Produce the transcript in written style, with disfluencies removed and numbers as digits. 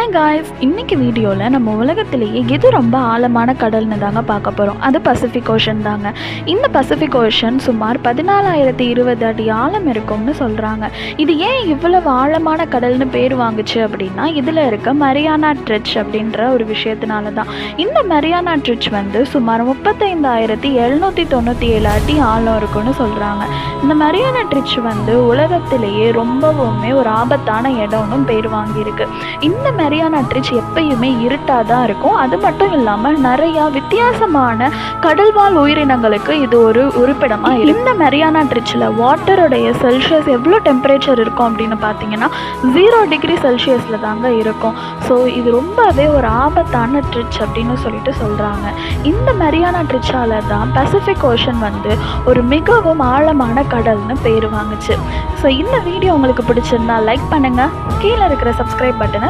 Hi guys, இன்னைக்கு வீடியோவில் நம்ம உலகத்திலேயே எது ரொம்ப ஆழமான கடல்னு தாங்க பார்க்க போகிறோம். அது பசிபிக் ஓஷன் தாங்க. இந்த பசிபிக் ஓஷன் சுமார் 14,020 அடி ஆழம் இருக்கும்னு சொல்கிறாங்க. இது ஏன் இவ்வளவு ஆழமான கடல்னு பேர் வாங்குச்சு அப்படின்னா, இதில் இருக்க மரியானா ட்ரெச் அப்படின்ற ஒரு விஷயத்தினால தான். இந்த மரியானா ட்ரெச் சுமார் 35,797 அடி ஆழம் இருக்குன்னு சொல்கிறாங்க. இந்த மரியானா ட்ரெச் உலகத்திலேயே ரொம்பவுமே ஒரு ஆபத்தான இடம்னு பேர் வாங்கியிருக்கு. இந்த மரியானா ட்ரெச் எப்பயுமே இருட்டாக தான் இருக்கும். அது மட்டும் இல்லாமல் நிறையா வித்தியாசமான கடல்வாழ் உயிரினங்களுக்கு இது ஒரு இருப்பிடமாக இருக்கும். இந்த மரியானா ட்ரெச்சில் வாட்டருடைய செல்சியஸ் எவ்வளோ டெம்பரேச்சர் இருக்கும் அப்படின்னு பார்த்தீங்கன்னா 0 டிகிரி செல்சியஸில் தாங்க இருக்கும். ஸோ இது ரொம்பவே ஒரு ஆபத்தான ட்ரெச் அப்படின்னு சொல்கிறாங்க. இந்த மரியானா ட்ரெச்சால் தான் பசிபிக் ஓஷன் ஒரு மிகவும் ஆழமான கடல்னு பேர் வாங்குச்சு. ஸோ இந்த வீடியோ உங்களுக்கு பிடிச்சிருந்தா லைக் பண்ணுங்கள். கீழே இருக்கிற சப்ஸ்கிரைப் பட்டனை